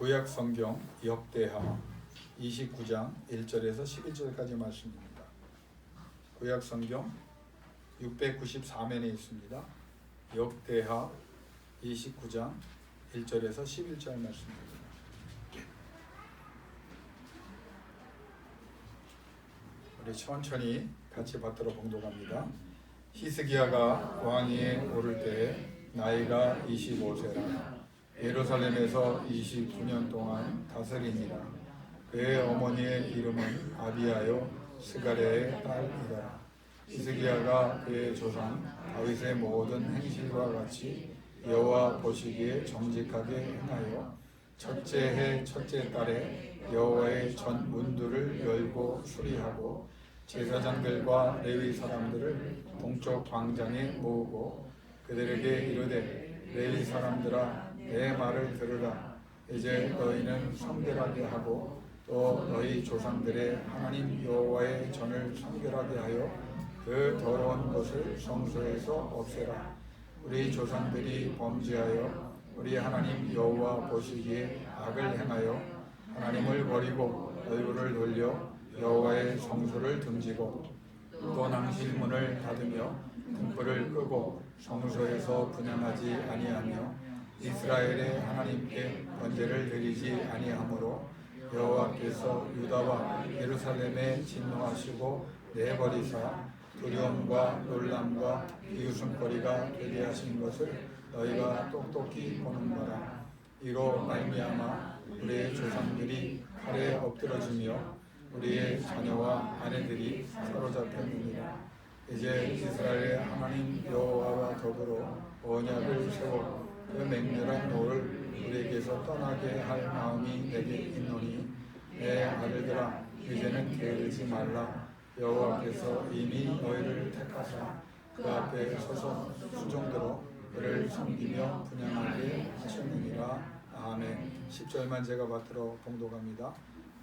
구약 성경 역대하 29장 1절에서 11절까지 말씀입니다. 구약 성경 694면에 있습니다. 역대하 29장 1절에서 11절 말씀입니다. 우리 천천히 같이 받들어 봉독합니다. 히스기야가 왕위에 오를 때에 나이가 25세라 예루살렘에서 29년 동안 다스리니라. 그의 어머니의 이름은 아비야요 스가랴의 딸이라. 히스기야가 그의 조상 다윗의 모든 행실과 같이 여호와 보시기에 정직하게 행하여 첫째 해 첫째 달에 여호와의 전 문들을 열고 수리하고 제사장들과 레위 사람들을 동쪽 광장에 모으고 그들에게 이르되 레위 사람들아 내 말을 들으라. 이제 너희는 성결하게 하고 또 너희 조상들의 하나님 여호와의 전을 성결하게 하여 그 더러운 것을 성소에서 없애라. 우리 조상들이 범죄하여 우리 하나님 여호와 보시기에 악을 행하여 하나님을 버리고 얼굴을 돌려 여호와의 성소를 등지고 또 낭실문을 닫으며 등불을 끄고 성소에서 분향하지 아니하며 이스라엘의 하나님께 번제를 드리지 아니하므로 여호와께서 유다와 예루살렘에 진노하시고 내버리사 두려움과 놀람과 비웃음거리가 되게 하신 것을 너희가 똑똑히 보는 거라. 이로 말미암아 우리의 조상들이 칼에 엎드러지며 우리의 자녀와 아내들이 사로잡혔느니라. 이제 이스라엘의 하나님 여호와와 더불어 언약을 세워 그 맹렬한 노를 우리에게서 떠나게 할 마음이 내게 있노니 내 아들들아 이제는 게으르지 말라. 여호와께서 이미 너희를 택하사 그 앞에 서서 수종들어 그를 섬기며 분향하게 하셨느니라. 아멘. 10절만 제가 받들어 봉독합니다.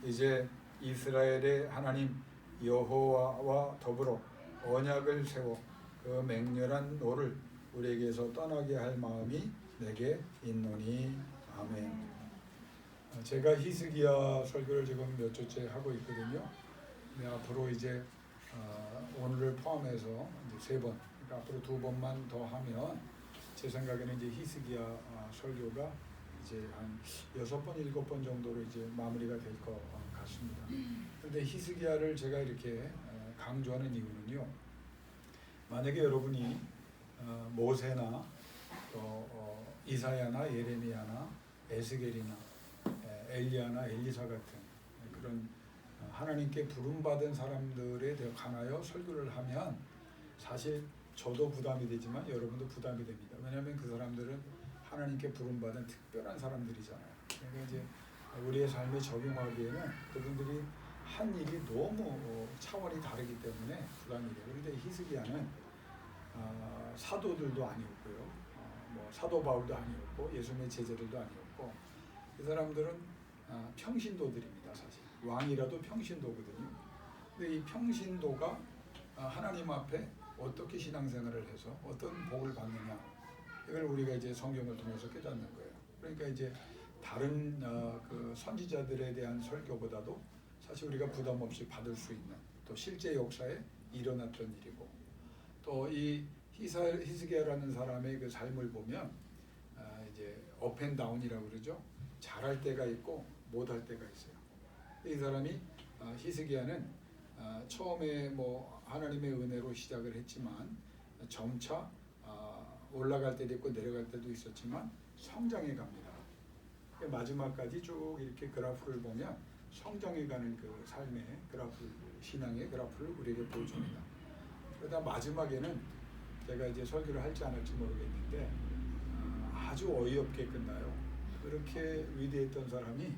이제 이스라엘의 하나님 여호와와 더불어 언약을 세워 그 맹렬한 노를 우리에게서 떠나게 할 마음이 내게 있노니. 아멘. 제가 히스기야 설교를 지금 몇 주째 하고 있거든요. 네, 앞으로 이제 오늘을 포함해서 이제 3번, 그러니까 앞으로 2번만 더 하면 제 생각에는 이제 히스기야 설교가 이제 한 6번, 7번 정도로 이제 마무리가 될 것 같습니다. 그런데 히스기야를 제가 이렇게 강조하는 이유는요. 만약에 여러분이 모세나 또 이사야나 예레미야나 에스겔이나 엘리야나 엘리사 같은 그런 하나님께 부름받은 사람들에 관하여 설교를 하면 사실 저도 부담이 되지만 여러분도 부담이 됩니다. 왜냐하면 그 사람들은 하나님께 부름받은 특별한 사람들이잖아요. 그러니까 이제 우리의 삶에 적용하기에는 그분들이 한 일이 너무 차원이 다르기 때문에 부담이 돼요. 그런데 히스기야는 사도들도 아니었고요. 뭐 사도 바울도 아니었고 예수님의 제자들도 아니었고 이 사람들은 평신도들입니다. 사실 왕이라도 평신도거든요. 근데 이 평신도가 하나님 앞에 어떻게 신앙생활을 해서 어떤 복을 받느냐 이걸 우리가 이제 성경을 통해서 깨닫는 거예요. 그러니까 이제 다른 그 선지자들에 대한 설교보다도 사실 우리가 부담 없이 받을 수 있는 또 실제 역사에 일어났던 일이고 또 이 히스기야라는 사람의 그 삶을 보면 이제 업앤다운이라고 그러죠. 잘할 때가 있고 못할 때가 있어요. 이 사람이 히스기야는 처음에 뭐 하나님의 은혜로 시작을 했지만 점차 올라갈 때도 있고 내려갈 때도 있었지만 성장해 갑니다. 마지막까지 쭉 이렇게 그래프를 보면 성장해 가는 그 삶의 그래프, 신앙의 그래프를 우리에게 보여줍니다. 그러다 마지막에는 제가 이제 설교를 할지 안 할지 모르겠는데 아주 어이없게 끝나요. 그렇게 위대했던 사람이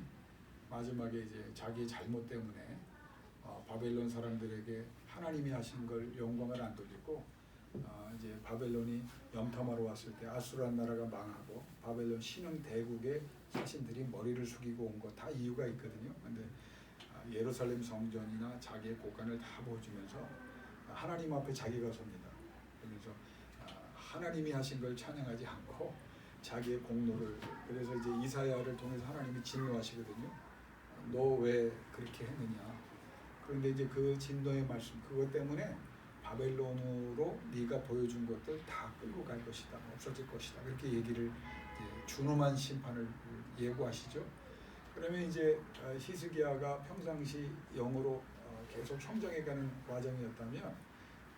마지막에 이제 자기 잘못 때문에 바벨론 사람들에게 하나님이 하신 걸 영광을 안 돌리고 이제 바벨론이 염탐하러 왔을 때 아수르한 나라가 망하고 바벨론 신흥 대국의 사신들이 머리를 숙이고 온 거 다 이유가 있거든요. 근데 예루살렘 성전이나 자기의 곳간을 다 보여주면서 하나님 앞에 자기가 섭니다. 그러면서 하나님이 하신 걸 찬양하지 않고 자기의 공로를, 그래서 이제 이사야를 통해서 하나님이 진노하시거든요. 너 왜 그렇게 했느냐. 그런데 이제 그 진노의 말씀, 그것 때문에 바벨론으로 네가 보여준 것들 다 끌고 갈 것이다, 없어질 것이다, 그렇게 얘기를 이제 준엄한 심판을 예고하시죠. 그러면 이제 히스기야가 평상시 영으로 계속 성장해가는 과정이었다면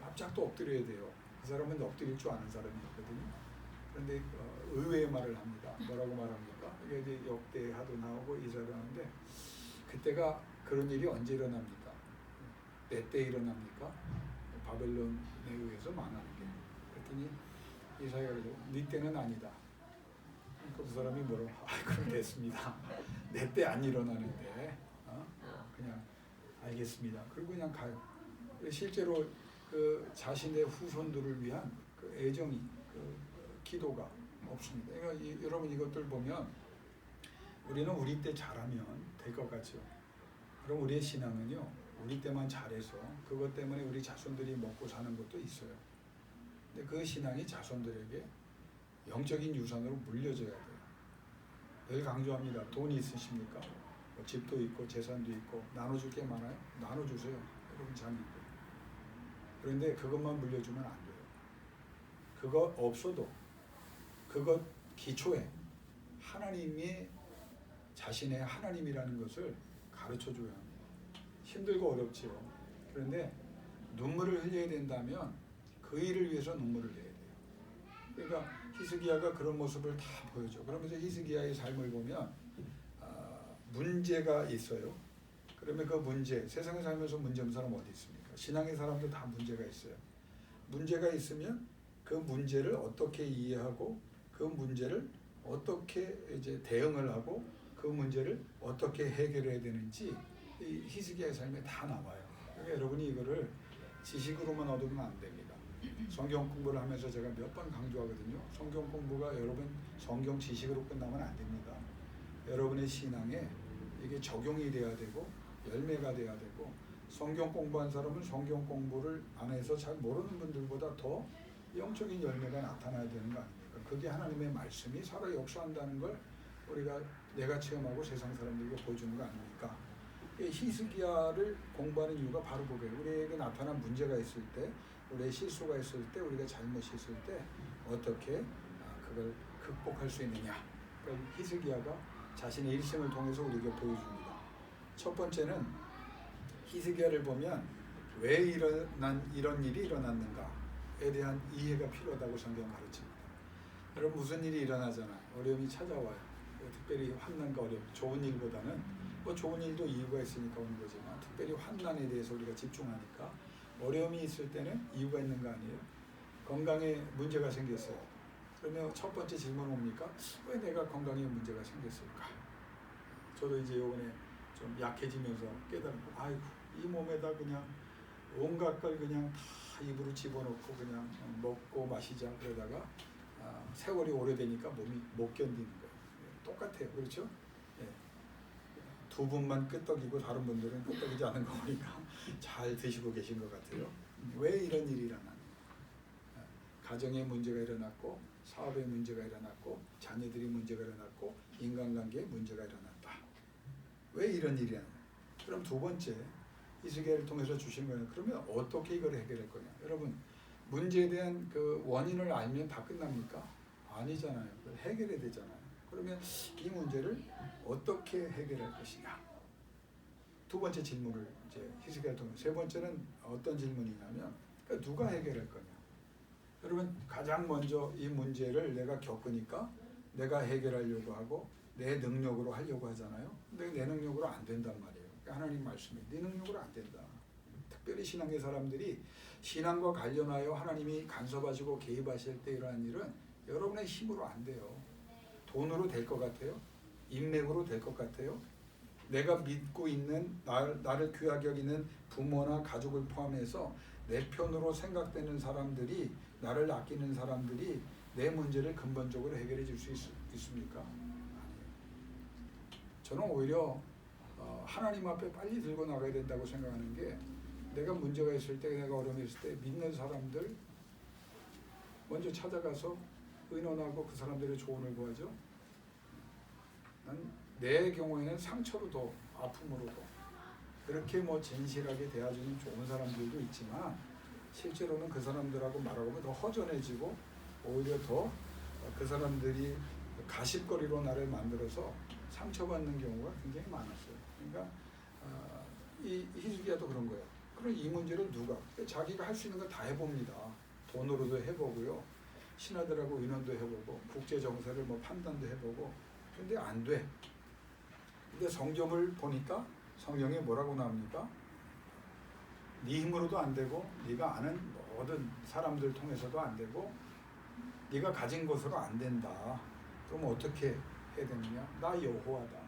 납작도 엎드려야 돼요. 그 사람은 엎드릴 줄 아는 사람이었거든요. 그런데 의외의 말을 합니다. 뭐라고 말합니까? 이게 이제 역대하도 나오고 이사야도 나오는데, 그때가 그런 일이 언제 일어납니까? 내 때 일어납니까? 바벨론에 의해서 망하는 게. 그랬더니 이사야가 그러죠. 네 때는 아니다. 그 사람이 뭐라고? 그럼 됐습니다. 내 때 안 일어나는데 그냥 알겠습니다. 그리고 그냥 가요. 실제로 그 자신의 후손들을 위한 그 애정이, 그 기도가 없습니다. 그러니까 여러분 이것들 보면 우리는 우리 때 잘하면 될 것 같죠. 그럼 우리의 신앙은요, 우리 때만 잘해서 그것 때문에 우리 자손들이 먹고 사는 것도 있어요. 근데 그 신앙이 자손들에게 영적인 유산으로 물려져야 돼요. 늘 강조합니다. 돈이 있으십니까? 뭐 집도 있고 재산도 있고 나눠줄 게 많아요? 나눠주세요. 여러분 자녀들. 그런데 그것만 물려주면 안 돼요. 그거 없어도 그것 기초에 하나님이 자신의 하나님이라는 것을 가르쳐줘야 합니다. 힘들고 어렵지요. 그런데 눈물을 흘려야 된다면 그 일을 위해서 눈물을 내야 돼요. 그러니까 히스기야가 그런 모습을 다 보여줘. 그러면서 히스기야의 삶을 보면 문제가 있어요. 그러면 그 문제, 세상에 살면서 문제 없는 사람 어디 있습니까? 신앙의 사람도 다 문제가 있어요. 문제가 있으면 그 문제를 어떻게 이해하고 그 문제를 어떻게 이제 대응을 하고 그 문제를 어떻게 해결해야 되는지 이 히스기야의 삶에 다 나와요. 그러니까 여러분이 이거를 지식으로만 얻으면 안 됩니다. 성경 공부를 하면서 제가 몇 번 강조하거든요. 성경 공부가 여러분 성경 지식으로 끝나면 안 됩니다. 여러분의 신앙에 이게 적용이 돼야 되고 열매가 돼야 되고, 성경 공부한 사람은 성경 공부를 안 해서 잘 모르는 분들보다 더 영적인 열매가 나타나야 되는 거 아닙니까? 그게 하나님의 말씀이 살아 역사한다는 걸 내가 체험하고 세상 사람들에게 보여주는 거 아닙니까? 히스기야를 공부하는 이유가 바로 그거예요. 우리에게 나타난 문제가 있을 때, 우리의 실수가 있을 때, 우리가 잘못이 있을 때 어떻게 그걸 극복할 수 있느냐. 그러니까 히스기야가 자신의 일생을 통해서 우리에게 보여줍니다. 첫 번째는 히스기야를 보면 왜 이런 일이 일어났는가에 대한 이해가 필요하다고 성경 가르칩니다. 여러분 무슨 일이 일어나잖아요. 어려움이 찾아와요. 특별히 환난과 어려움, 좋은 일보다는 뭐 좋은 일도 이유가 있으니까 오는 거지만 특별히 환난에 대해서 우리가 집중하니까 어려움이 있을 때는 이유가 있는 거 아니에요? 건강에 문제가 생겼어요. 그러면 첫 번째 질문은 뭡니까? 왜 내가 건강에 문제가 생겼을까? 저도 이제 요번에 좀 약해지면서 깨달은 거, 아이고 이 몸에다 그냥 온갖 걸 그냥 다 입으로 집어넣고 그냥 먹고 마시자 그러다가 세월이 오래되니까 몸이 못 견디는 거예요. 똑같아요. 그렇죠? 예. 두 분만 끄떡이고 다른 분들은 끄떡이지 않은 거 보니까 잘 드시고 계신 것 같아요. 왜 이런 일이 일어나는가? 가정에 문제가 일어났고, 사업에 문제가 일어났고, 자녀들이 문제가 일어났고, 인간관계에 문제가 일어났다. 왜 이런 일이 일어나냐? 그럼 두 번째, 히스기야를 통해서 주신 거예요. 그러면 어떻게 이걸 해결할 거냐? 여러분, 문제에 대한 그 원인을 알면 다 끝납니까? 아니잖아요. 그걸 해결해야 되잖아요. 그러면 이 문제를 어떻게 해결할 것이냐? 두 번째 질문을 이제 히스기야를 통해서, 세 번째는 어떤 질문이냐면 그러니까 누가 해결할 거냐? 여러분 가장 먼저 이 문제를 내가 겪으니까 내가 해결하려고 하고 내 능력으로 하려고 하잖아요. 근데 내 능력으로 안 된단 말이에요. 그러니까 하나님 말씀이 네 능력으로 안 된다. 특별히 신앙의 사람들이 신앙과 관련하여 하나님이 간섭하시고 개입하실 때 이러한 일은 여러분의 힘으로 안 돼요. 돈으로 될 것 같아요? 인맥으로 될 것 같아요? 내가 믿고 있는 나를 귀하게 여기는 부모나 가족을 포함해서 내 편으로 생각되는 사람들이, 나를 아끼는 사람들이 내 문제를 근본적으로 해결해 줄 수 있습니까? 아니에요. 저는 오히려 하나님 앞에 빨리 들고 나가야 된다고 생각하는 게, 내가 문제가 있을 때, 내가 어려움이 있을 때 믿는 사람들 먼저 찾아가서 의논하고 그 사람들의 조언을 구하죠? 내 경우에는 상처로도 아픔으로도 그렇게 뭐 진실하게 대해주는 좋은 사람들도 있지만 실제로는 그 사람들하고 말하고 보면 더 허전해지고 오히려 더 그 사람들이 가십거리로 나를 만들어서 상처받는 경우가 굉장히 많았어요. 그러니까 이 히스기야도 그런 거예요. 그럼 이 문제를 누가 자기가 할 수 있는 걸 다 해봅니다. 돈으로도 해보고요, 신하들하고 의논도 해보고 국제 정세를 뭐 판단도 해보고, 근데 안 돼. 근데 성경을 보니까 성경에 뭐라고 나옵니까? 네 힘으로도 안 되고 네가 아는 모든 사람들 통해서도 안 되고 네가 가진 것으로 안 된다. 그럼 어떻게 해야 되느냐? 나 여호와다.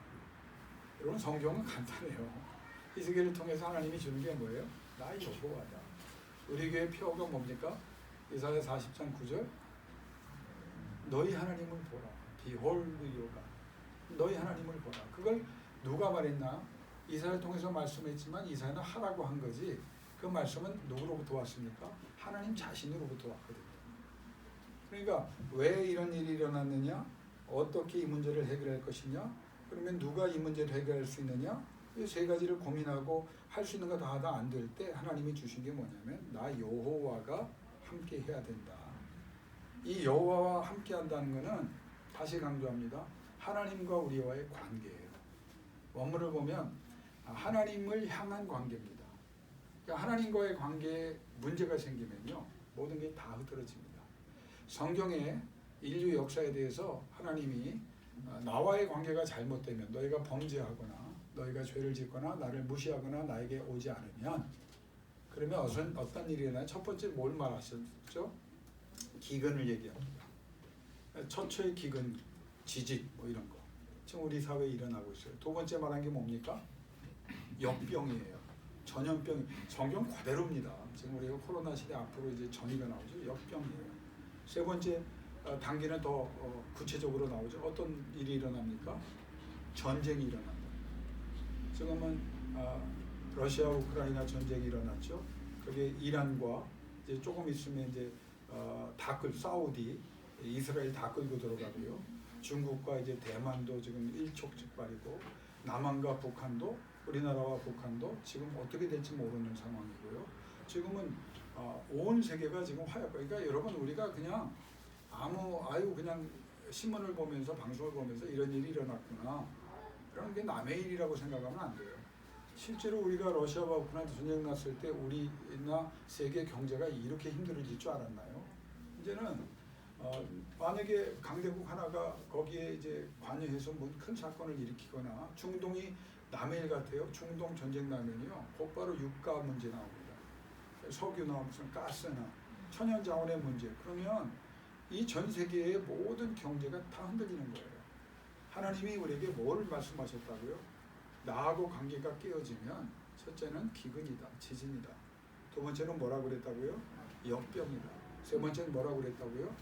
여러분 성경은 간단해요. 히스기야를 통해서 하나님이 주는 게 뭐예요? 나 여호와다. 우리 교회 표어가 뭡니까? 이사야 40장 9절 너희 하나님을 보라. Behold your God. 너희 하나님을 보라. 그걸 누가 말했나? 이사야를 통해서 말씀했지만 이사야는 하라고 한 거지. 그 말씀은 누구로부터 왔습니까? 하나님 자신으로부터 왔거든요. 그러니까 왜 이런 일이 일어났느냐? 어떻게 이 문제를 해결할 것이냐? 그러면 누가 이 문제를 해결할 수 있느냐? 이 세 가지를 고민하고 할 수 있는 거 다 하다 안 될 때 하나님이 주신 게 뭐냐면 나 여호와가 함께 해야 된다. 이 여호와와 함께 한다는 것은 다시 강조합니다. 하나님과 우리와의 관계예요. 원문을 보면 하나님을 향한 관계입니다. 그러니까 하나님과의 관계에 문제가 생기면요, 모든 게 다 흐트러집니다. 성경에 인류 역사에 대해서 하나님이 나와의 관계가 잘못되면, 너희가 범죄하거나 너희가 죄를 짓거나 나를 무시하거나 나에게 오지 않으면, 그러면 어떤 일이 일어나요? 첫 번째 뭘 말하셨죠? 기근을 얘기합니다. 처처의 기근, 지직 뭐 이런 거 지금 우리 사회에 일어나고 있어요. 두 번째 말한 게 뭡니까? 역병이에요. 전염병. 성경 그대로입니다. 지금 우리가 코로나 시대 앞으로 이제 전이가 나오죠. 역병이에요. 세 번째 단계는 더 구체적으로 나오죠. 어떤 일이 일어납니까? 전쟁이 일어납니다. 지금은 러시아 우크라이나 전쟁이 일어났죠. 그게 이란과 이제 조금 있으면 이제 사우디, 이스라엘 다 끌고 들어가고요. 중국과 이제 대만도 지금 일촉즉발이고, 남한과 북한도, 우리나라와 북한도 지금 어떻게 될지 모르는 상황이고요. 지금은 온 세계가 지금 화약. 그러니까 여러분 우리가 그냥 그냥 신문을 보면서 방송을 보면서 이런 일이 일어났구나, 그런 게 남의 일이라고 생각하면 안 돼요. 실제로 우리가 러시아와 우크라이나 전쟁 났을 때 우리나 세계 경제가 이렇게 힘들어질 줄 알았나요? 이제는 만약에 강대국 하나가 거기에 이제 관여해서 뭐 큰 사건을 일으키거나, 중동이 남의 일 같아요. 중동 전쟁 나면요, 곧바로 유가 문제 나옵니다. 석유나 무슨 가스나 천연 자원의 문제. 그러면 이 전 세계의 모든 경제가 다 흔들리는 거예요. 하나님이 우리에게 뭘 말씀하셨다고요? 나하고 관계가 깨어지면 첫째는 기근이다, 지진이다. 두 번째는 뭐라고 그랬다고요? 역병이다. 세 번째는 뭐라고 그랬다고요?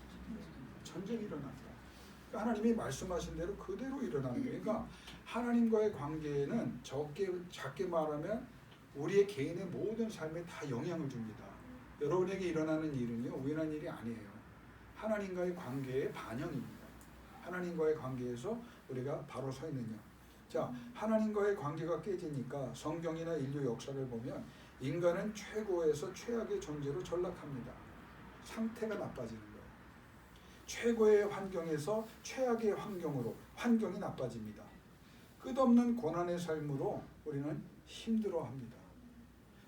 전쟁이 일어난다. 그러니까 하나님이 말씀하신 대로 그대로 일어나는 거예요. 그러니까 하나님과의 관계는 작게 말하면 우리의 개인의 모든 삶에 다 영향을 줍니다. 여러분에게 일어나는 일은요, 우연한 일이 아니에요. 하나님과의 관계의 반영입니다. 하나님과의 관계에서 우리가 바로 서 있느냐. 자, 하나님과의 관계가 깨지니까 성경이나 인류 역사를 보면 인간은 최고에서 최악의 존재로 전락합니다. 상태가 나빠지는 거예요. 최고의 환경에서 최악의 환경으로 환경이 나빠집니다. 끝없는 고난의 삶으로 우리는 힘들어합니다.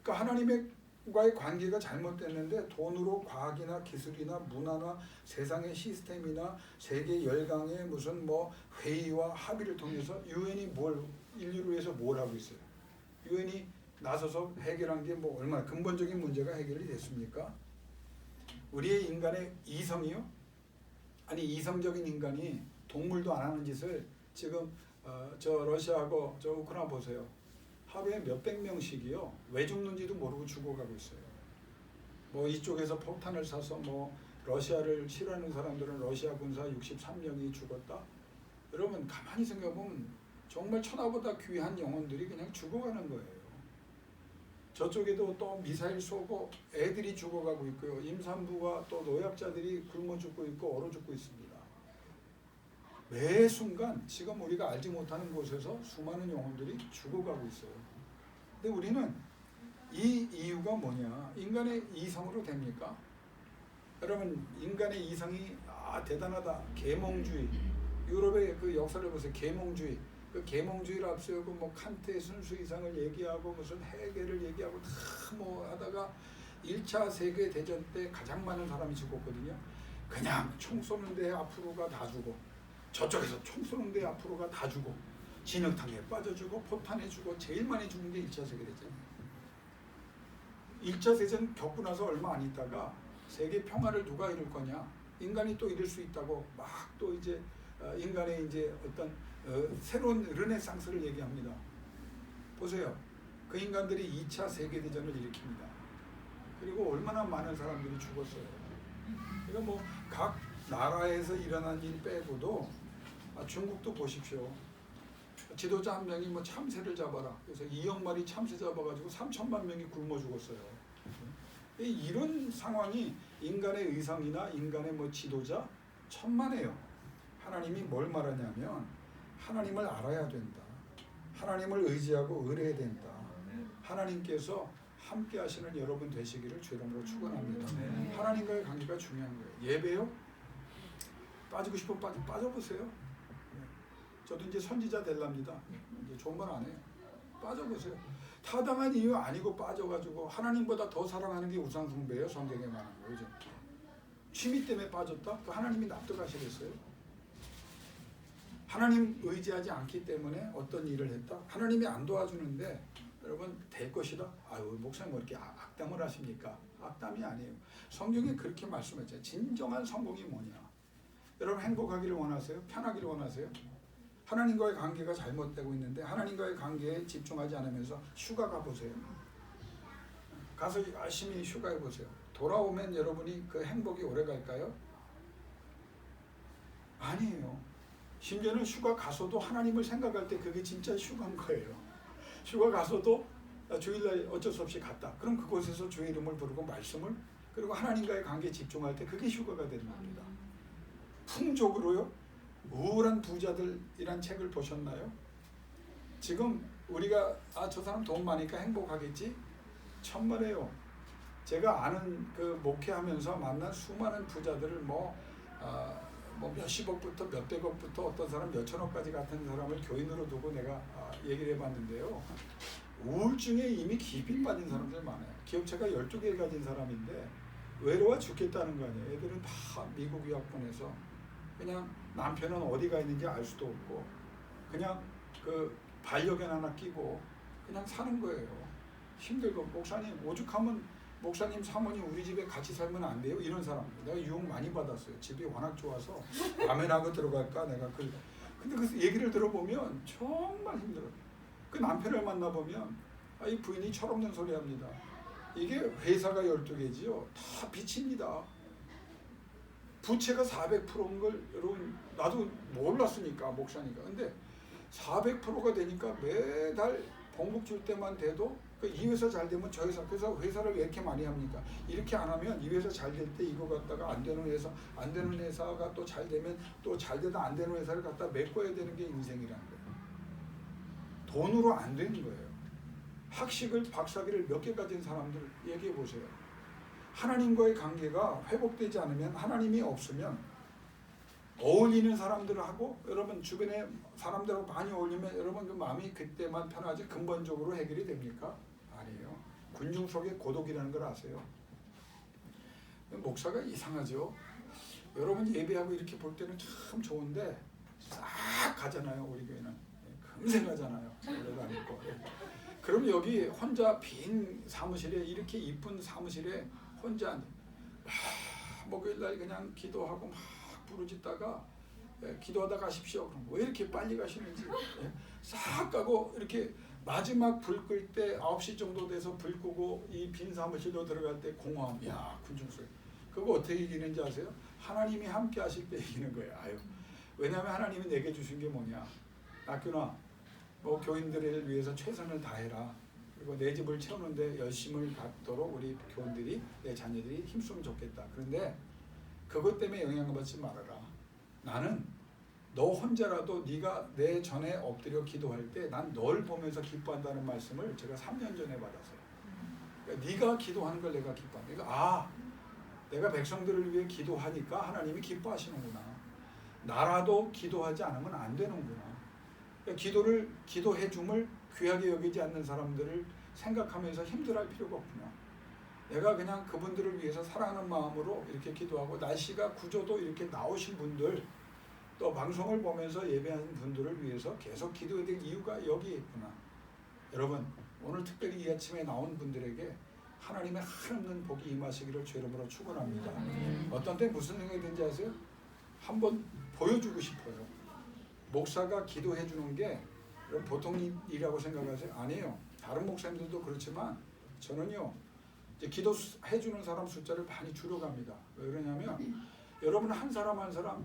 그러니까 하나님과의 관계가 잘못됐는데 돈으로 과학이나 기술이나 문화나 세상의 시스템이나 세계 열강의 무슨 뭐 회의와 합의를 통해서 유엔이 인류를 위해서 뭘 하고 있어요? 유엔이 나서서 해결한 게 뭐 얼마나 근본적인 문제가 해결이 됐습니까? 우리의 인간의 이성이요? 아니 이성적인 인간이 동물도 안 하는 짓을 지금 저 러시아하고 저 우크라이나 보세요. 하루에 몇백 명씩이요, 왜 죽는지도 모르고 죽어가고 있어요. 뭐 이쪽에서 폭탄을 쏴서 뭐 러시아를 싫어하는 사람들은 러시아 군사 63명이 죽었다. 여러분 가만히 생각해보면 정말 천하보다 귀한 영혼들이 그냥 죽어가는 거예요. 저쪽에도 또 미사일 쏘고 애들이 죽어가고 있고요. 임산부가 또 노약자들이 굶어 죽고 있고 얼어 죽고 있습니다. 매 순간 지금 우리가 알지 못하는 곳에서 수많은 영혼들이 죽어가고 있어요. 근데 우리는 이 이유가 뭐냐? 인간의 이성으로 됩니까? 여러분, 인간의 이성이 대단하다. 계몽주의. 유럽의 그 역사를 보세요. 계몽주의. 그 계몽주의를 앞세우고 뭐 칸트의 순수 이상을 얘기하고 무슨 해겔을 얘기하고 다 뭐 하다가 1차 세계 대전 때 가장 많은 사람이 죽었거든요. 그냥 총 쏘는데 앞으로가 다 죽어. 저쪽에서 총 쏘는데 앞으로가 다 죽어. 진흙탕에 빠져 죽어. 포탄에 죽어. 제일 많이 죽은 게 1차 세계 대전. 1차 대전 겪고 나서 얼마 안 있다가 세계 평화를 누가 이룰 거냐? 인간이 또 이룰 수 있다고 막 또 이제 인간의 이제 어떤 새로운 르네상스를 얘기합니다. 보세요. 그 인간들이 2차 세계대전을 일으킵니다. 그리고 얼마나 많은 사람들이 죽었어요. 그러니까 뭐 각 나라에서 일어난 일 빼고도 중국도 보십시오. 지도자 한 명이 뭐 참새를 잡아라. 그래서 2억 마리 참새 잡아가지고 3천만 명이 굶어 죽었어요. 이런 상황이 인간의 의상이나 인간의 뭐 지도자 천만에요. 하나님이 뭘 말하냐면 하나님을 알아야 된다. 하나님을 의지하고 의뢰해야 된다. 하나님께서 함께 하시는 여러분 되시기를 주 이름으로 축원합니다. 하나님과의 관계가 중요한 거예요. 예배요? 빠지고 싶으면 빠져보세요. 저도 이제 선지자 될랍니다. 이제 좋은 말 안 해요. 빠져보세요. 타당한 이유 아니고 빠져가지고 하나님보다 더 사랑하는 게 우상숭배예요. 성경에 말하는 거죠. 취미 때문에 빠졌다? 그 하나님이 납득하시겠어요? 하나님 의지하지 않기 때문에 어떤 일을 했다? 하나님이 안 도와주는데 여러분 될 것이다? 아유 목사님 뭐 이렇게 악담을 하십니까? 악담이 아니에요. 성경에 그렇게 말씀했죠. 진정한 성공이 뭐냐? 여러분 행복하기를 원하세요? 편하기를 원하세요? 하나님과의 관계가 잘못되고 있는데 하나님과의 관계에 집중하지 않으면서 휴가 가보세요. 가서 열심히 휴가해 보세요. 돌아오면 여러분이 그 행복이 오래 갈까요? 아니에요. 심지어는 휴가 가서도 하나님을 생각할 때 그게 진짜 휴가인 거예요. 휴가 가서도 주일날 어쩔 수 없이 갔다. 그럼 그곳에서 주의 이름을 부르고 말씀을 그리고 하나님과의 관계에 집중할 때 그게 휴가가 되는 겁니다. 풍족으로요. 우울한 부자들이란 책을 보셨나요? 지금 우리가 저 사람 돈 많으니까 행복하겠지? 천만에요. 제가 아는 그 목회하면서 만난 수많은 부자들을 뭐 몇십억부터 몇백억부터 어떤 사람 몇천억까지 같은 사람을 교인으로 두고 내가 얘기를 해봤는데요. 우울증에 이미 깊이 빠진 사람들 많아요. 기업체가 12개 가진 사람인데 외로워 죽겠다는 거 아니에요. 애들은 다 미국 유학 보내서 그냥 남편은 어디가 있는지 알 수도 없고 그냥 그 반려견 하나 끼고 그냥 사는 거예요. 힘들고 목사님 오죽하면 목사님 사모님 우리 집에 같이 살면 안 돼요? 이런 사람 내가 유혹 많이 받았어요. 집이 워낙 좋아서 라면하고 들어갈까 내가 근데 그 얘기를 들어보면 정말 힘들어요. 그 남편을 만나보면 이 부인이 철없는 소리 합니다. 이게 회사가 12개지요. 다 빚입니다. 부채가 400%인 걸 여러분 나도 몰랐으니까 목사니까. 근데 400%가 되니까 매달 봉급 줄 때만 돼도 이 회사 잘 되면 저 회사 그래서 회사를 왜 이렇게 많이 합니까? 이렇게 안 하면 이 회사 잘 될 때 이거 갖다가 안 되는 회사가 또 잘 되면 또 잘 되다 안 되는 회사를 갖다 메꿔야 되는 게 인생이라는 거예요. 돈으로 안 되는 거예요. 학식을 박사기를 몇 개 가진 사람들 얘기해 보세요. 하나님과의 관계가 회복되지 않으면 하나님이 없으면 어울리는 사람들하고 여러분 주변에 사람들하고 많이 어울리면 여러분 그 마음이 그때만 편하지 근본적으로 해결이 됩니까? 아니에요. 군중 속에 고독이라는 걸 아세요? 목사가 이상하죠. 여러분 예배하고 이렇게 볼 때는 참 좋은데 싹 가잖아요. 우리 교회는 금세 가잖아요. 원래도 안 있고. 그럼 여기 혼자 빈 사무실에 이렇게 이쁜 사무실에 혼자 목요일날 그냥 기도하고 막 부르짖다가 기도하다 가십시오. 그럼 왜 이렇게 빨리 가시는지 싹 가고 이렇게 마지막 불 끌 때 9시 정도 돼서 불 끄고 이 빈 사무실로 들어갈 때 공허함. 야 군중소리. 그거 어떻게 이기는지 아세요? 하나님이 함께 하실 때 이기는 거예요. 아유. 왜냐하면 하나님이 내게 주신 게 뭐냐. 낙규나 뭐 교인들을 위해서 최선을 다해라. 그리고 내 집을 채우는데 열심을 갖도록 우리 교원들이, 내 자녀들이 힘쓰면 좋겠다. 그런데 그것 때문에 영향을 받지 말아라. 나는 너 혼자라도 네가 내 전에 엎드려 기도할 때 난 널 보면서 기뻐한다는 말씀을 제가 3년 전에 받았어요. 그러니까 네가 기도하는 걸 내가 기뻐한다. 그러니까 내가 백성들을 위해 기도하니까 하나님이 기뻐하시는구나. 나라도 기도하지 않으면 안 되는구나. 그러니까 기도해 줌을 귀하게 여기지 않는 사람들을 생각하면서 힘들어할 필요가 없구나. 내가 그냥 그분들을 위해서 사랑하는 마음으로 이렇게 기도하고, 날씨가 구조도 이렇게 나오신 분들, 또 방송을 보면서 예배하는 분들을 위해서 계속 기도해야 될 이유가 여기 있구나. 여러분, 오늘 특별히 이 아침에 나온 분들에게 하나님의 한없는 복이 임하시기를 주 이름으로 축원합니다. 어떤 때 무슨 생각이 드는지 아세요? 한번 보여주고 싶어요. 목사가 기도해 주는 게 보통 일이라고 생각하세요? 아니에요. 다른 목사님들도 그렇지만 저는요, 이제 기도해 주는 사람 숫자를 많이 줄여갑니다. 왜 그러냐면 여러분 한 사람 한 사람,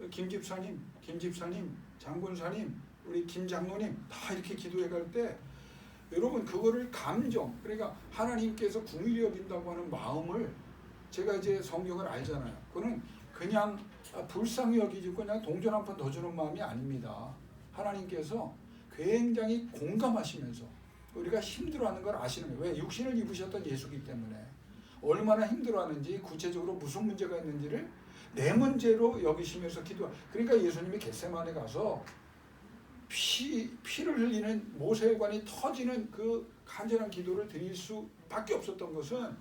김 집사님, 장군사님, 우리 김 장로님 다 이렇게 기도해 갈 때 여러분 그거를 감정, 그러니까 하나님께서 긍휼히 여긴다고 하는 마음을, 제가 이제 성경을 알잖아요. 그거는 그냥 불쌍히 여기지고 그냥 동전 한 푼 더 주는 마음이 아닙니다. 하나님께서 굉장히 공감하시면서 우리가 힘들어하는 걸 아시는 거예요. 왜? 육신을 입으셨던 예수이기 때문에 얼마나 힘들어하는지, 구체적으로 무슨 문제가 있는지를 내 문제로 여기시면서 그러니까 예수님이 겟세마네 가서 피를 흘리는 모세관이 터지는 그 간절한 기도를 드릴 수밖에 없었던 것은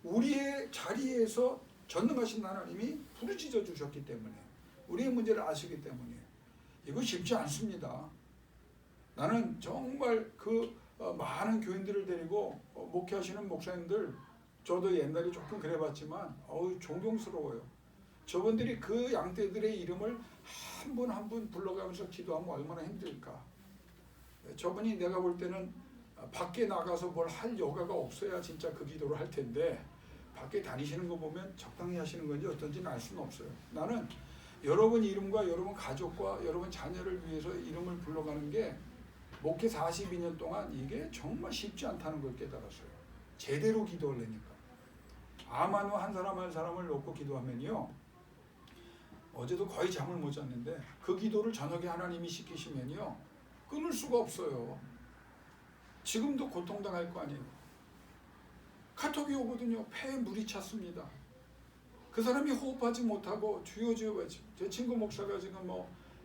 우리의 자리에서 전능하신 하나님이 부르짖어 주셨기 때문에, 우리의 문제를 아시기 때문에. 이거 쉽지 않습니다. 나는 정말 많은 교인들을 데리고 목회하시는 목사님들, 저도 옛날에 조금 그래봤지만 존경스러워요. 저분들이 그 양떼들의 이름을 한 분 한 분 불러가면서 기도하면 얼마나 힘들까. 저분이 내가 볼 때는 밖에 나가서 뭘 할 여가가 없어야 진짜 그 기도를 할 텐데, 밖에 다니시는 거 보면 적당히 하시는 건지 어떤지는 알 수는 없어요. 나는 여러분 이름과 여러분 가족과 여러분 자녀를 위해서 이름을 불러가는 게 목회 42년 동안 이게 정말 쉽지 않다는 걸 깨달았어요. 제대로 기도를 하니까. 아마노 한 사람 한 사람을 놓고 기도하면요, 어제도 거의 잠을 못 잤는데 그 기도를 저녁에 하나님이 시키시면요 끊을 수가 없어요. 지금도 고통당할 거 아니에요. 카톡이 오거든요. 폐에 물이 찼습니다. 그 사람이 호흡하지 못하고 주여 제 친구 목사가 지금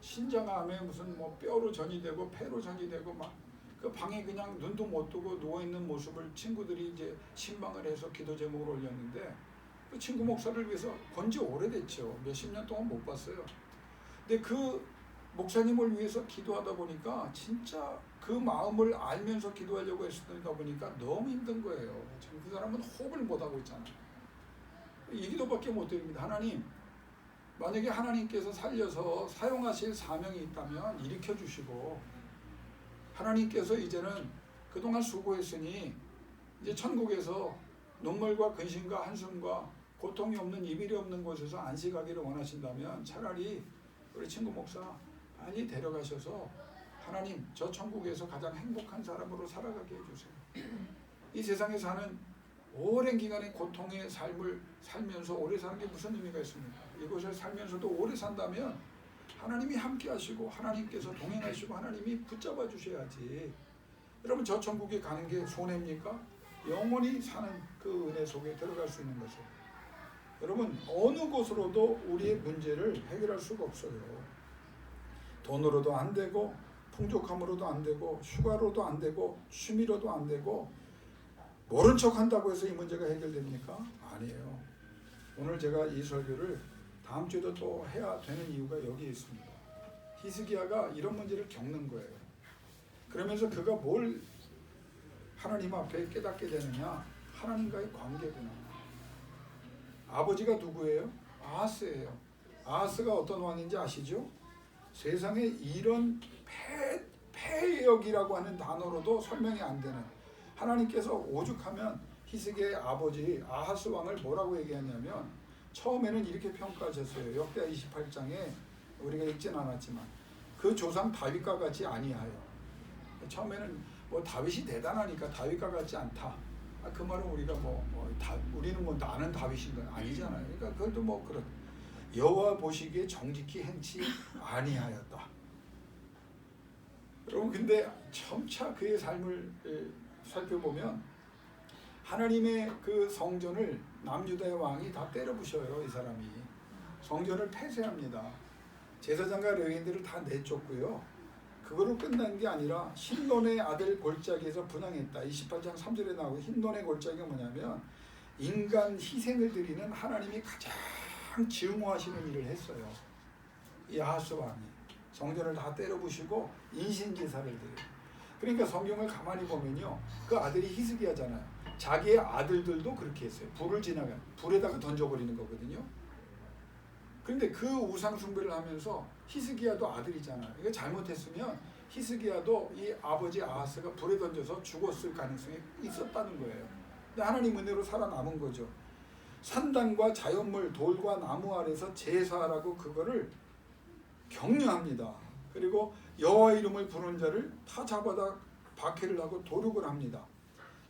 신장암에 무슨 뼈로 전이 되고 폐로 전이 되고 막 그 방에 그냥 눈도 못 뜨고 누워 있는 모습을 친구들이 이제 신방을 해서 기도 제목을 올렸는데, 그 친구 목사를 위해서 본 지 오래됐죠. 몇십 년 동안 못 봤어요. 근데 그 목사님을 위해서 기도하다 보니까 진짜 그 마음을 알면서 기도하려고 했으다 보니까 너무 힘든 거예요. 지금 그 사람은 호흡을 못하고 있잖아요. 이 기도밖에 못 드립니다. 하나님, 만약에 하나님께서 살려서 사용하실 사명이 있다면 일으켜 주시고, 하나님께서 이제는 그동안 수고했으니 이제 천국에서 눈물과 근심과 한숨과 고통이 없는, 이별이 없는 곳에서 안식하기를 원하신다면 차라리 우리 친구 목사 빨리 데려가셔서 하나님, 저 천국에서 가장 행복한 사람으로 살아가게 해주세요. 이 세상에 사는 오랜 기간의 고통의 삶을 살면서 오래 사는 게 무슨 의미가 있습니까? 이곳에 살면서도 오래 산다면 하나님이 함께 하시고 하나님께서 동행하시고 하나님이 붙잡아 주셔야지. 여러분, 저 천국에 가는 게 손해입니까? 영원히 사는 그 은혜 속에 들어갈 수 있는 것을. 여러분, 어느 곳으로도 우리의 문제를 해결할 수가 없어요. 돈으로도 안 되고, 풍족함으로도 안 되고, 휴가로도 안 되고, 취미로도 안 되고. 모른 척 한다고 해서 이 문제가 해결됩니까? 아니에요. 오늘 제가 이 설교를 다음 주에도 또 해야 되는 이유가 여기에 있습니다. 히스기야가 이런 문제를 겪는 거예요. 그러면서 그가 뭘 하나님 앞에 깨닫게 되느냐? 하나님과의 관계구나. 아버지가 누구예요? 아하스예요. 아하스가 어떤 왕인지 아시죠? 세상에 이런 폐역이라고 하는 단어로도 설명이 안 되는, 하나님께서 오죽하면 히스기야의 아버지 아하스 왕을 뭐라고 얘기하냐면, 처음에는 이렇게 평가하셨어요. 역대하 28장에 우리가 읽진 않았지만, 그 조상 다윗과 같이 아니하여. 처음에는 뭐 다윗이 대단하니까 다윗과 같지 않다. 그 말은 우리가 우리는 뭐 나는 다윗인 건 아니잖아요. 그러니까 그것도 뭐 그런 여호와 보시기에 정직히 행치 아니하였다. 여러분 근데 점차 그의 삶을 살펴보면 하나님의 그 성전을 남유다의 왕이 다 때려부셔요. 이 사람이 성전을 폐쇄합니다. 제사장과 레위인들을 다 내쫓고요. 그거로 끝난 게 아니라 힌논의 아들 골짜기에서 분향했다. 28장 3절에 나오고 힌논의 골짜기가 뭐냐면 인간 희생을 드리는 하나님이 가장 증오하시는 일을 했어요. 이 아하스 왕이 성전을 다 때려부시고 인신제사를 드려요. 그러니까 성경을 가만히 보면요, 그 아들이 히스기야잖아요. 자기의 아들들도 그렇게 했어요. 불에다가 던져버리는 거거든요. 그런데 그 우상 숭배를 하면서 히스기야도 아들이잖아요. 이거 잘못했으면 히스기야도 이 아버지 아하스가 불에 던져서 죽었을 가능성이 있었다는 거예요. 근데 하나님 은혜로 살아남은 거죠. 산당과 자연물, 돌과 나무 아래서 제사하라고 그거를 격려합니다. 그리고 여호와 이름을 부르는 자를 다 잡아다 박해를 하고 도륙을 합니다.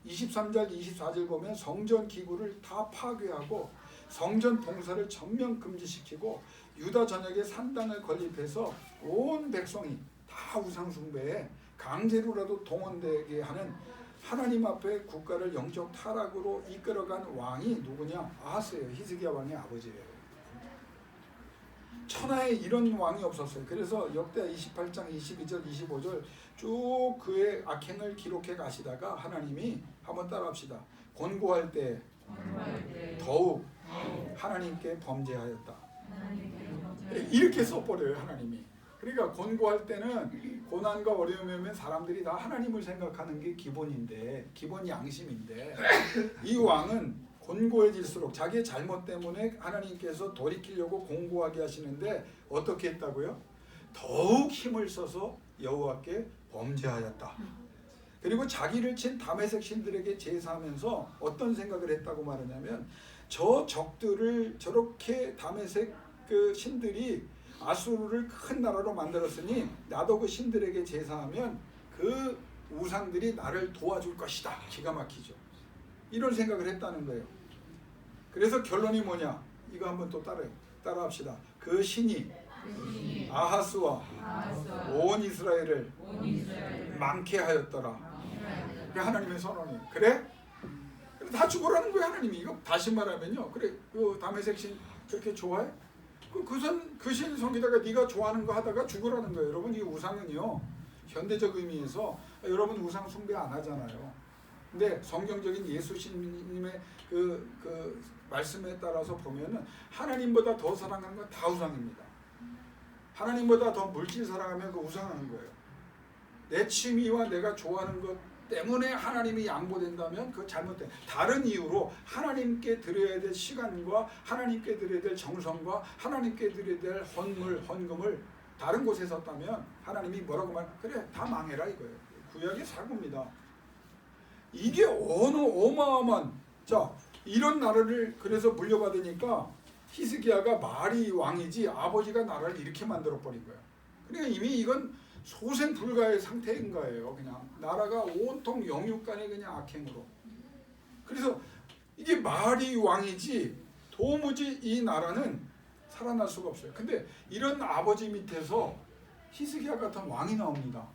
23절 24절 보면 성전 기구를 다 파괴하고 성전 봉사를 전면 금지시키고 유다 전역에 산당을 건립해서 온 백성이 다 우상 숭배에 강제로라도 동원되게 하는 하나님 앞에 국가를 영적 타락으로 이끌어간 왕이 누구냐? 아하스예요. 히스기야 왕의 아버지예요. 천하에 이런 왕이 없었어요. 그래서 역대 28장 22절 25절 쭉 그의 악행을 기록해 가시다가 하나님이 한번 따라합시다. 권고할 때 더욱 하나님께 범죄하였다. 이렇게 써버려요. 하나님이. 그러니까 권고할 때는 고난과 어려움이 오면 사람들이 다 하나님을 생각하는 게 기본인데, 기본 양심인데, 이 왕은 곤고해질수록 자기의 잘못 때문에 하나님께서 돌이키려고 공고하게 하시는데 어떻게 했다고요? 더욱 힘을 써서 여호와께 범죄하였다. 그리고 자기를 친 다메섹 신들에게 제사하면서 어떤 생각을 했다고 말하냐면, 저 적들을 저렇게 다메섹 그 신들이 아수르를 큰 나라로 만들었으니 나도 그 신들에게 제사하면 그 우상들이 나를 도와줄 것이다. 기가 막히죠. 이런 생각을 했다는 거예요. 그래서 결론이 뭐냐? 이거 한번 또 따라합시다. 그 신이 아하스와 온 이스라엘을 많게 하였더라. 그게 하나님의 선언이에요. 그래? 다 죽으라는 거예요. 하나님이. 이거 다시 말하면요. 그래, 그 다메섹 신 그렇게 좋아해? 그 신 섬기다가 네가 좋아하는 거 하다가 죽으라는 거예요. 여러분, 이 우상은요, 현대적 의미에서 여러분 우상 숭배 안 하잖아요. 근데 성경적인 예수님의 그 말씀에 따라서 보면은 하나님보다 더 사랑하는 건 다 우상입니다. 하나님보다 더 물질 사랑하면 그 우상하는 거예요. 내 취미와 내가 좋아하는 것 때문에 하나님이 양보된다면 그거 잘못된, 다른 이유로 하나님께 드려야 될 시간과 하나님께 드려야 될 정성과 하나님께 드려야 될 헌금을 다른 곳에 썼다면 하나님이 뭐라고 그래, 다 망해라 이거예요. 구약의 사고입니다. 이게 어느 어마어마한, 자, 이런 나라를 그래서 물려받으니까 히스기야가 말이 왕이지 아버지가 나라를 이렇게 만들어버린 거예요. 그러니까 이미 이건 소생 불가의 상태인 거예요. 그냥 나라가 온통 영육간의 그냥 악행으로. 그래서 이게 말이 왕이지 도무지 이 나라는 살아날 수가 없어요. 근데 이런 아버지 밑에서 히스기야 같은 왕이 나옵니다.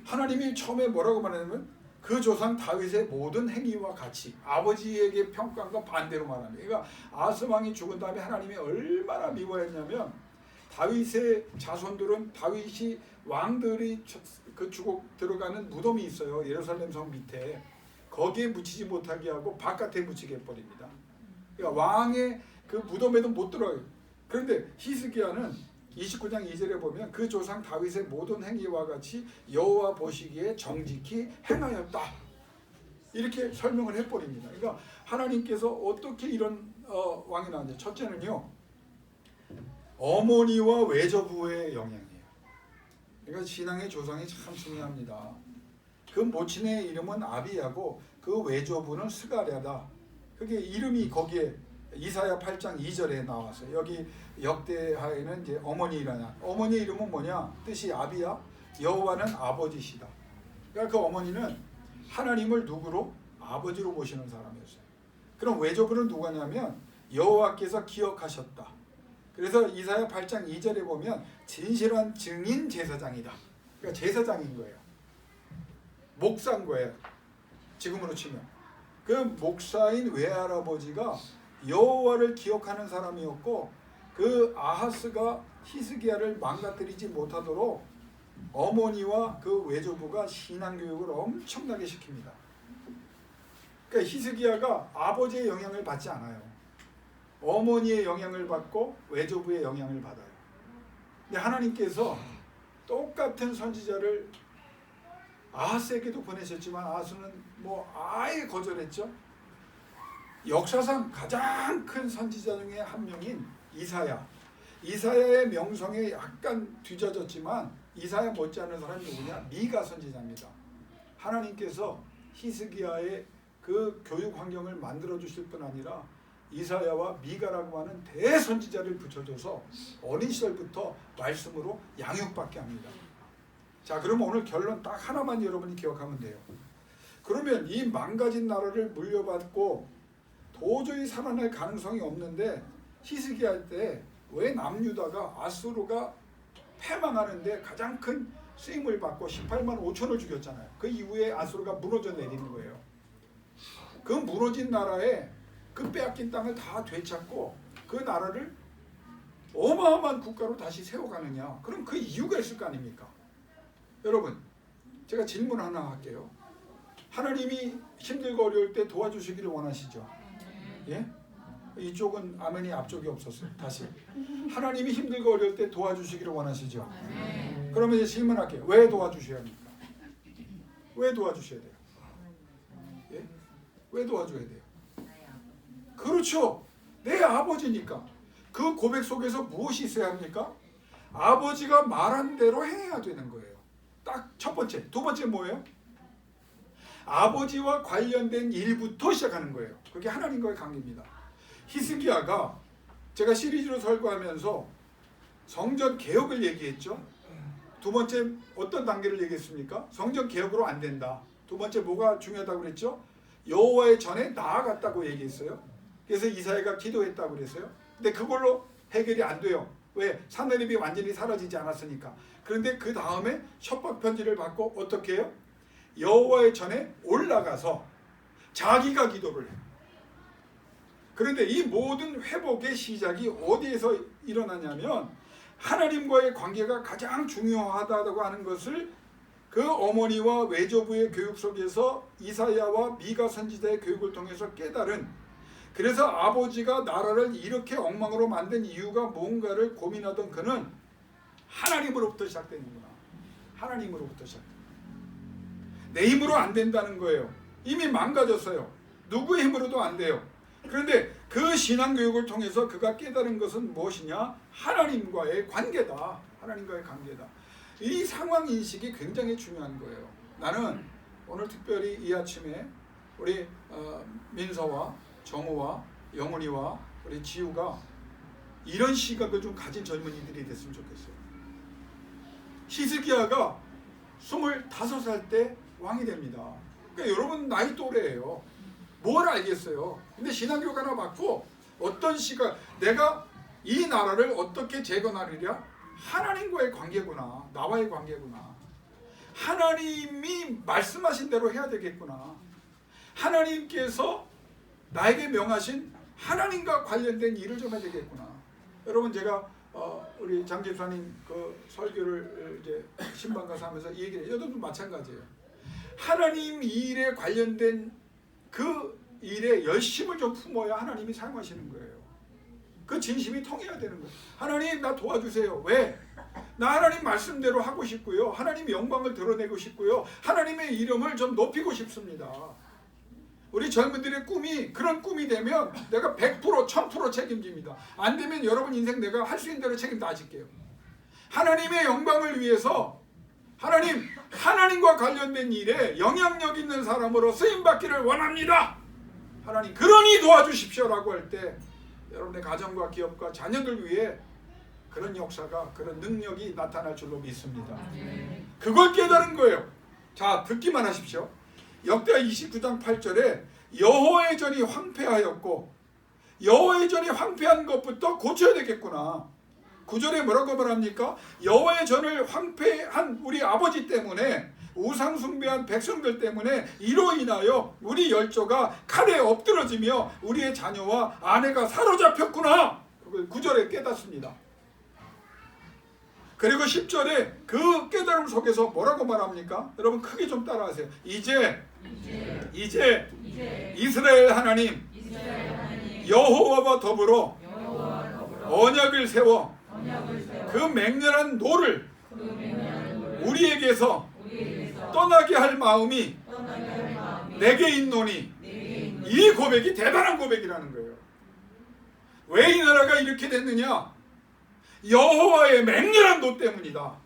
하나님이 처음에 뭐라고 말하냐면 그 조상 다윗의 모든 행위와 같이 아버지에게 평가한 거 반대로 말합니다. 그러니까 아하스 왕이 죽은 다음에 하나님이 얼마나 미워했냐면, 다윗의 자손들은 다윗이 왕들이 그 죽어 들어가는 무덤이 있어요. 예루살렘 성 밑에. 거기에 묻히지 못하게 하고 바깥에 묻히게 해버립니다. 그러니까 왕의 그 무덤에도 못 들어가요. 그런데 히스기야는 29장 2절에 보면 그 조상 다윗의 모든 행위와 같이 여호와 보시기에 정직히 행하였다. 이렇게 설명을 해버립니다. 그러니까 하나님께서 어떻게 이런 왕이 나왔냐. 첫째는요, 어머니와 외조부의 영향이에요. 그러니까 신앙의 조상이 참 중요합니다. 그 모친의 이름은 아비야고 그 외조부는 스가랴다. 그게 이름이 거기에 이사야 8장 2절에 나왔어요. 여기 역대하에는 이제 어머니라냐. 어머니 이름은 뭐냐? 뜻이 아비야. 여호와는 아버지시다. 그러니까 그 어머니는 하나님을 누구로? 아버지로 모시는 사람이었어요. 그럼 외조부는 누구냐면 여호와께서 기억하셨다. 그래서 이사야 8장 2절에 보면 진실한 증인 제사장이다. 그러니까 제사장인 거예요. 목사인 거예요. 지금으로 치면. 그 목사인 외할아버지가 여호와를 기억하는 사람이었고, 그 아하스가 히스기야를 망가뜨리지 못하도록 어머니와 그 외조부가 신앙교육을 엄청나게 시킵니다. 그러니까 히스기야가 아버지의 영향을 받지 않아요. 어머니의 영향을 받고 외조부의 영향을 받아요. 근데 하나님께서 똑같은 선지자를 아하스에게도 보내셨지만 아하스는 아예 거절했죠. 역사상 가장 큰 선지자 중에 한 명인 이사야의 명성에 약간 뒤져졌지만 이사야 못지않은 사람이 누구냐? 미가 선지자입니다. 하나님께서 히스기야의 그 교육 환경을 만들어 주실 뿐 아니라 이사야와 미가라고 하는 대선지자를 붙여줘서 어린 시절부터 말씀으로 양육받게 합니다. 자, 그러면 오늘 결론 딱 하나만 여러분이 기억하면 돼요. 그러면 이 망가진 나라를 물려받고 도저히 살아날 가능성이 없는데 히스기야 때 왜 남유다가 아수르가 패망하는데 가장 큰 쓰임을 받고 18만 5천을 죽였잖아요. 그 이후에 아수르가 무너져 내리는 거예요. 그 무너진 나라에 그 빼앗긴 땅을 다 되찾고 그 나라를 어마어마한 국가로 다시 세워가느냐. 그럼 그 이유가 있을 거 아닙니까? 여러분, 제가 질문 하나 할게요. 하나님이 힘들고 어려울 때 도와주시기를 원하시죠? 예? 이쪽은 아멘이 앞쪽이 없었어요. 다시. 하나님이 힘들고 어려울 때 도와주시기를 원하시죠? 그러면 이제 질문할게요. 왜 도와주셔야 합니까? 왜 도와주셔야 돼요? 예? 왜 도와줘야 돼요? 그렇죠. 내 아버지니까. 그 고백 속에서 무엇이 있어야 합니까? 아버지가 말한 대로 행해야 되는 거예요. 딱 첫 번째. 두 번째 뭐예요? 아버지와 관련된 일부터 시작하는 거예요. 그게 하나님과의 관계입니다. 히스기야가 제가 시리즈로 설교하면서 성전 개혁을 얘기했죠. 두 번째 어떤 단계를 얘기했습니까? 성전 개혁으로 안 된다. 두 번째 뭐가 중요하다고 그랬죠? 여호와의 전에 나아갔다고 얘기했어요. 그래서 이사야가 기도했다고 그랬어요. 근데 그걸로 해결이 안 돼요. 왜? 산헤립이 완전히 사라지지 않았으니까. 그런데 그 다음에 협박 편지를 받고 어떻게 해요? 여호와의 전에 올라가서 자기가 기도를 해요. 그런데 이 모든 회복의 시작이 어디에서 일어나냐면 하나님과의 관계가 가장 중요하다고 하는 것을 그 어머니와 외조부의 교육 속에서 이사야와 미가 선지자의 교육을 통해서 깨달은, 그래서 아버지가 나라를 이렇게 엉망으로 만든 이유가 뭔가를 고민하던 그는 하나님으로부터 시작되는구나. 하나님으로부터 시작됩니다. 내 힘으로 안 된다는 거예요. 이미 망가졌어요. 누구의 힘으로도 안 돼요. 그런데 그 신앙교육을 통해서 그가 깨달은 것은 무엇이냐? 하나님과의 관계다. 하나님과의 관계다. 이 상황 인식이 굉장히 중요한 거예요. 나는 오늘 특별히 이 아침에 우리 민서와 정우와 영훈이와 우리 지우가 이런 시각을 좀 가진 젊은이들이 됐으면 좋겠어요. 히스기야가 25살 때 왕이 됩니다. 그러니까 여러분 나이 또래예요. 뭘 알겠어요. 근데 신앙교육 하나 받고 어떤 시각, 내가 이 나라를 어떻게 재건하리랴? 하나님과의 관계구나. 나와의 관계구나. 하나님이 말씀하신 대로 해야 되겠구나. 하나님께서 나에게 명하신 하나님과 관련된 일을 좀 해야 되겠구나. 여러분, 제가 우리 장 집사님 그 설교를 이제 신방 가서 하면서 이 얘기를 해요. 여러분도 마찬가지예요. 하나님 일에 관련된 그 일에 열심을 좀 품어야 하나님이 사용하시는 거예요. 그 진심이 통해야 되는 거예요. 하나님, 나 도와주세요. 왜? 나 하나님 말씀대로 하고 싶고요. 하나님 영광을 드러내고 싶고요. 하나님의 이름을 좀 높이고 싶습니다. 우리 젊은들의 꿈이 그런 꿈이 되면 내가 100%, 1000% 책임집니다. 안 되면 여러분 인생 내가 할 수 있는 대로 책임 다 질게요. 하나님의 영광을 위해서 하나님과 관련된 일에 영향력 있는 사람으로 쓰임받기를 원합니다. 하나님, 그러니 도와주십시오라고 할 때 여러분의 가정과 기업과 자녀들 위해 그런 역사가, 그런 능력이 나타날 줄로 믿습니다. 그걸 깨달은 거예요. 자, 듣기만 하십시오. 역대하 29장 8절에 여호와의 전이 황폐하였고 여호와의 전이 황폐한 것부터 고쳐야 되겠구나. 9절에 뭐라고 말합니까? 여호와의 전을 황폐한 우리 아버지 때문에, 우상 숭배한 백성들 때문에 이로 인하여 우리 열조가 칼에 엎드러지며 우리의 자녀와 아내가 사로잡혔구나. 그걸 9절에 깨닫습니다. 그리고 10절에 그 깨달음 속에서 뭐라고 말합니까? 여러분 크게 좀 따라하세요. 이제 이스라엘 하나님 여호와와 더불어 언약을 세워 그 맹렬한 노를 우리에게서 떠나게 할 마음이 내게 있노니. 이 고백이 대단한 고백이라는 거예요. 왜 이 나라가 이렇게 됐느냐? 여호와의 맹렬한 노 때문이다.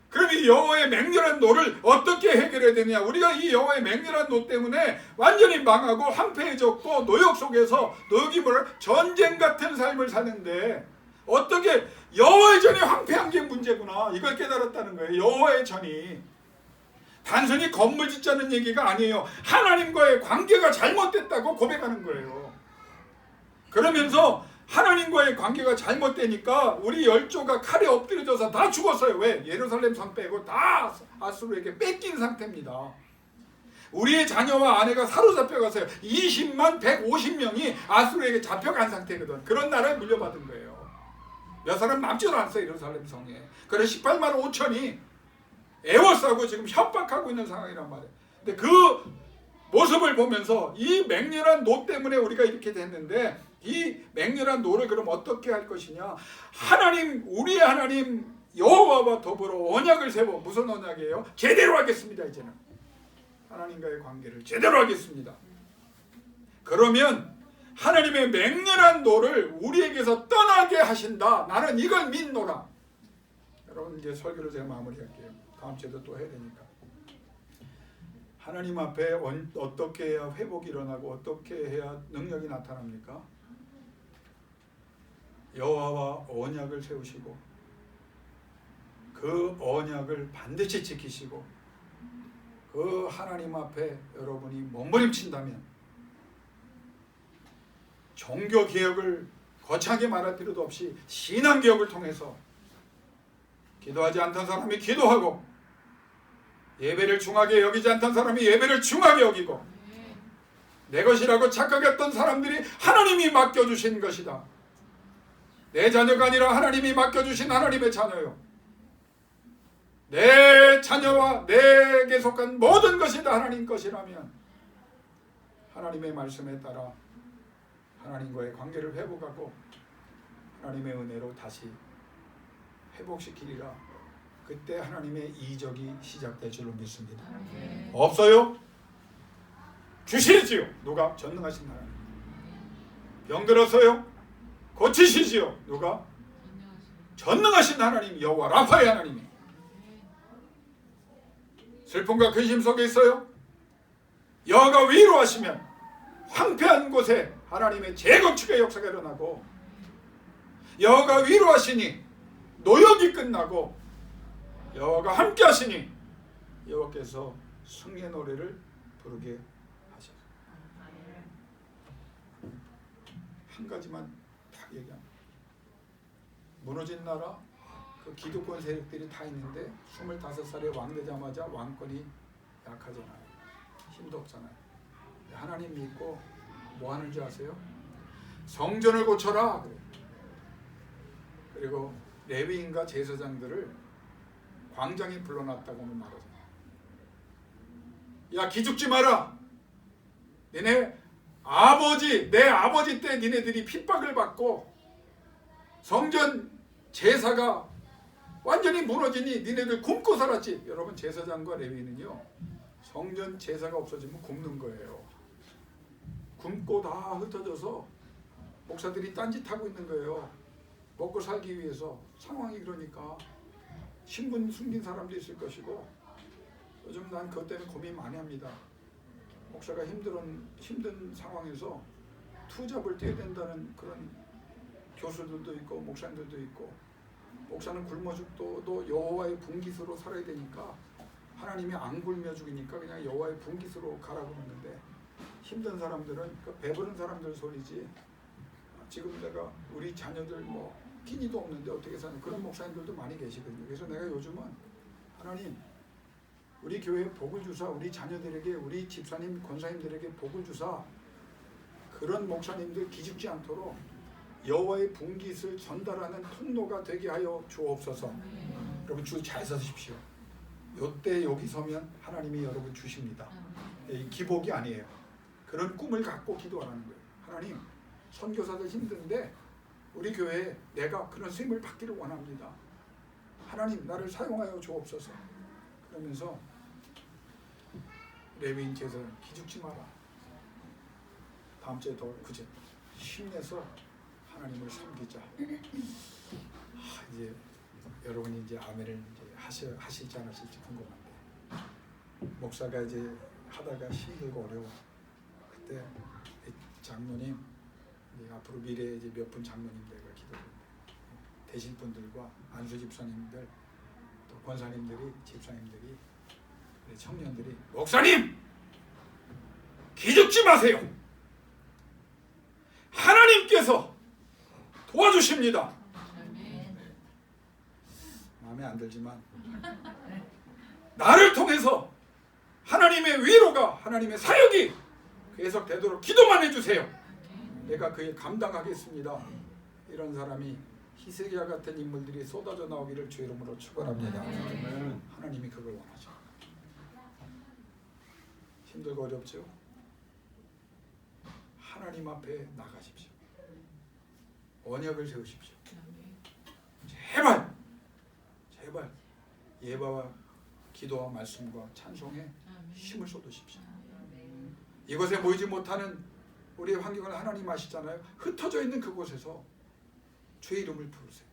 그럼 이 여호와의 맹렬한 노를 어떻게 해결해야 되느냐? 우리가 이 여호와의 맹렬한 노 때문에 완전히 망하고 황폐해졌고 노역 속에서, 노역이 뭐라, 전쟁 같은 삶을 사는데 어떻게 여호와의 전이 황폐한 게 문제구나, 이걸 깨달았다는 거예요. 여호와의 전이 단순히 건물 짓자는 얘기가 아니에요. 하나님과의 관계가 잘못됐다고 고백하는 거예요. 그러면서 하나님과의 관계가 잘못되니까 우리 열조가 칼에 엎드려져서 다 죽었어요. 왜? 예루살렘 성 빼고 다 아수르에게 뺏긴 상태입니다. 우리의 자녀와 아내가 사로잡혀가서요. 20만 150명이 아수르에게 잡혀간 상태거든. 그런 나라에 물려받은 거예요. 몇 사람 남지도 않았어요. 예루살렘 성에. 그래서 18만 5천이 애워싸고 지금 협박하고 있는 상황이란 말이에요. 근데 그 모습을 보면서 이 맹렬한 노 때문에 우리가 이렇게 됐는데, 이 맹렬한 노를 그럼 어떻게 할 것이냐? 하나님, 우리의 하나님 여호와와 더불어 언약을 세워. 무슨 언약이에요? 제대로 하겠습니다. 이제는 하나님과의 관계를 제대로 하겠습니다. 그러면 하나님의 맹렬한 노를 우리에게서 떠나게 하신다. 나는 이걸 믿노라. 여러분, 이제 설교를 제가 마무리할게요. 다음 주에도 또 해야 되니까. 하나님 앞에 어떻게 해야 회복이 일어나고 어떻게 해야 능력이 나타납니까? 여호와와 언약을 세우시고 그 언약을 반드시 지키시고 그 하나님 앞에 여러분이 몸부림친다면, 종교개혁을 거창하게 말할 필요도 없이 신앙개혁을 통해서 기도하지 않던 사람이 기도하고, 예배를 중하게 여기지 않던 사람이 예배를 중하게 여기고, 내 것이라고 착각했던 사람들이 하나님이 맡겨주신 것이다. 내 자녀가 아니라 하나님이 맡겨주신 하나님의 자녀요. 내 자녀와 내게 속한 모든 것이 다 하나님 것이라면 하나님의 말씀에 따라 하나님과의 관계를 회복하고 하나님의 은혜로 다시 회복시키리라. 그때 하나님의 이적이 시작될 줄로 믿습니다. 없어요? 주시지요. 누가? 전능하신 하나님. 병들었어요? 고치시지요. 누가? 전능하신 하나님, 여호와 라파의 하나님이. 슬픔과 근심 속에 있어요? 여호와가 위로하시면 황폐한 곳에 하나님의 재건축의 역사가 일어나고, 여호와가 위로하시니 노역이 끝나고, 여호와가 함께 하시니 여호와께서 승리의 노래를 부르게 하셔서. 한 가지만 딱 얘기합니다. 무너진 나라, 그 기득권 세력들이 다 있는데 25살에 왕 되자마자 왕권이 약하잖아요. 힘도 없잖아요. 하나님 믿고 뭐 하는 줄 아세요? 성전을 고쳐라. 그리고 레위인과 제사장들을 광장에 불러놨다고는 말하잖아요. 야, 기죽지 마라. 니네 아버지, 내 아버지 때 니네들이 핍박을 받고 성전 제사가 완전히 무너지니 니네들 굶고 살았지. 여러분, 제사장과 레위인은요, 성전 제사가 없어지면 굶는 거예요. 굶고 다 흩어져서 목사들이 딴짓하고 있는 거예요. 먹고 살기 위해서. 상황이 그러니까 신분 숨긴 사람도 있을 것이고, 요즘 난 그것 때문에 고민 많이 합니다. 목사가 힘든 상황에서 투잡을 뛰어야 된다는 그런 교수들도 있고 목사님들도 있고, 목사는 굶어 죽도 여호와의 분깃으로 살아야 되니까 하나님이 안 굶여 죽이니까 그냥 여호와의 분깃으로 가라고 그러는데, 힘든 사람들은 그 배부른 사람들 소리지, 지금 내가 우리 자녀들 뭐 끼니도 없는데 어떻게 사는, 그런 목사님들도 많이 계시거든요. 그래서 내가 요즘은 하나님 우리 교회에 복을 주사, 우리 자녀들에게, 우리 집사님 권사님들에게 복을 주사, 그런 목사님들 기죽지 않도록 여호와의 분깃을 전달하는 통로가 되게 하여 주옵소서. 여러분 줄 잘 서십시오. 요때 여기 서면 하나님이 여러분 주십니다. 기복이 아니에요. 그런 꿈을 갖고 기도하라는 거예요. 하나님, 선교사들 힘든데 우리 교회에 내가 그런 쓰임을 받기를 원합니다. 하나님 나를 사용하여 주옵소서. 그러면서 레위인 제사는 기죽지 마라. 다음 주에 더 구제 힘내서 하나님을 섬기자. 이제 여러분이 이제 아멘을 이제 하실지 안 하실지 궁금한데, 목사가 이제 하다가 힘들고 어려워. 그때 장로님, 앞으로 미래에 이제 몇 분 장로님들과 기도합니다. 되실 분들과 안수 집사님들, 또 권사님들이, 집사님들이, 청년들이, 목사님 기죽지 마세요. 하나님께서 도와주십니다. 마음에 안 들지만 나를 통해서 하나님의 위로가, 하나님의 사역이 계속되도록 기도만 해주세요. 내가 그에 감당하겠습니다. 이런 사람이 히스기야 같은 인물들이 쏟아져 나오기를 주의 이름으로 축원합니다. 하나님이 그걸 원하죠. 힘들고 어렵죠? 하나님 앞에 나가십시오. 언약을 세우십시오. 제발 예배와 기도와 말씀과 찬송에 힘을 쏟으십시오. 이곳에 모이지 못하는 우리의 환경을 하나님 아시잖아요. 흩어져 있는 그곳에서 주의 이름을 부르세요.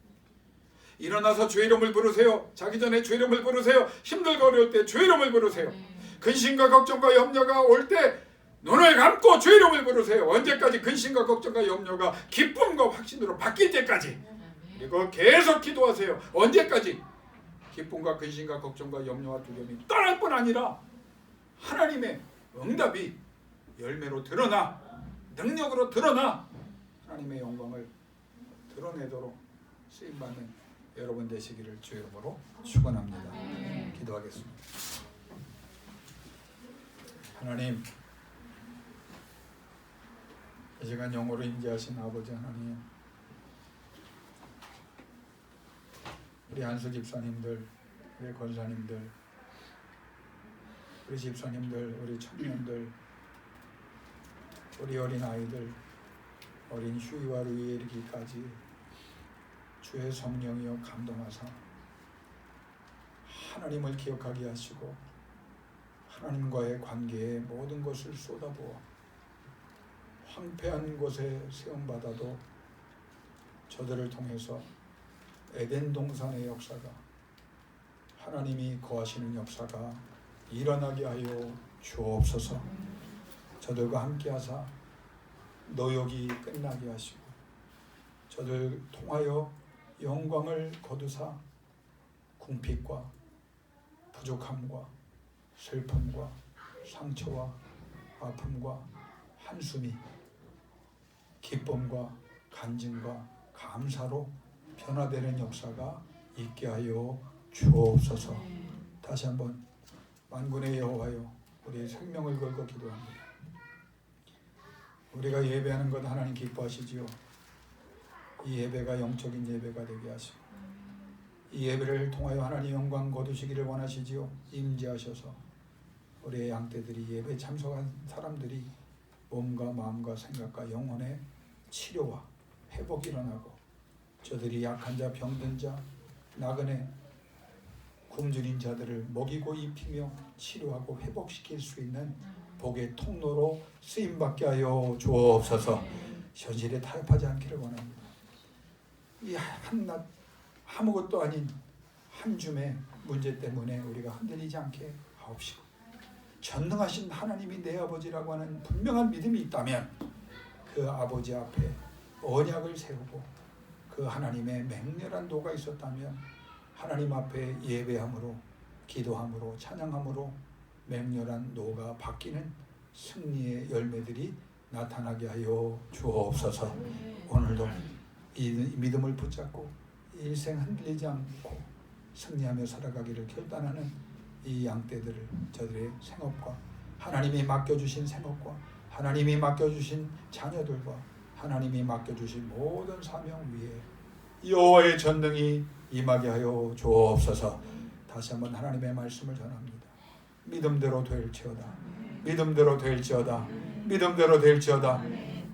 일어나서 주의 이름을 부르세요. 자기 전에 주의 이름을 부르세요. 힘들고 어려울 때 주의 이름을 부르세요. 근심과 걱정과 염려가 올 때 눈을 감고 주의 이름을 부르세요. 언제까지? 근심과 걱정과 염려가 기쁨과 확신으로 바뀔 때까지. 그리고 계속 기도하세요. 언제까지? 기쁨과 근심과 걱정과 염려와 두려움이 떠날 뿐 아니라 하나님의 응답이 열매로 드러나, 능력으로 드러나 하나님의 영광을 드러내도록 쓰임받는 여러분 되시기를 주의 이름으로 축원합니다. 기도하겠습니다. 하나님, 이 시간 영으로 임재하신 아버지 하나님, 우리 안수 집사님들, 우리 권사님들, 우리 집사님들, 우리 청년들, 우리 어린 아이들, 어린 휴이와 루이에 이르기까지 주의 성령이여 감동하사 하나님을 기억하게 하시고 하나님과의 관계에 모든 것을 쏟아부어 황폐한 곳에 세움받아도 저들을 통해서 에덴 동산의 역사가, 하나님이 거하시는 역사가 일어나게 하여 주옵소서. 저들과 함께 하사 노역이 끝나게 하시고 저들 통하여 영광을 거두사 궁핍과 부족함과 슬픔과 상처와 아픔과 한숨이 기쁨과 간증과 감사로 변화되는 역사가 있게 하여 주옵소서. 다시 한번 만군의 여호와여, 우리의 생명을 걸고 기도합니다. 우리가 예배하는 것 하나님 기뻐하시지요. 이 예배가 영적인 예배가 되게 하시고 이 예배를 통하여 하나님 영광 거두시기를 원하시지요. 임재하셔서 우리의 양떼들이, 예배 참석한 사람들이 몸과 마음과 생각과 영혼의 치료와 회복이 일어나고 저들이 약한 자, 병든 자, 나그네, 굶주린 자들을 먹이고 입히며 치료하고 회복시킬 수 있는 복의 통로로 쓰임받게 하여 주옵소서. 현실에 타협하지 않기를 원합니다. 이 한낱 아무것도 아닌 한 줌의 문제 때문에 우리가 흔들리지 않게 하옵시고, 전능하신 하나님이 내 아버지라고 하는 분명한 믿음이 있다면 그 아버지 앞에 언약을 세우고 그 하나님의 맹렬한 도가 있었다면 하나님 앞에 예배함으로 기도함으로 찬양함으로 맹렬한 노가 바뀌는 승리의 열매들이 나타나게 하여 주옵소서. 오늘도 이 믿음을 붙잡고 일생 흔들리지 않고 승리하며 살아가기를 결단하는 이 양떼들을 저들의 생업과 하나님이 맡겨주신 생업과 하나님이 맡겨주신 자녀들과 하나님이 맡겨주신 모든 사명 위에 여호와의 전능이 임하게 하여 주옵소서. 다시 한번 하나님의 말씀을 전합니다. 믿음대로 될지어다. 믿음대로 될지어다. 믿음대로 될지어다.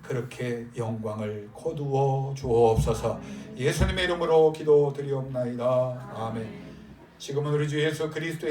그렇게 영광을 거두어 주옵소서. 예수님의 이름으로 기도드리옵나이다. 아멘. 지금은 우리 주 예수 그리스도의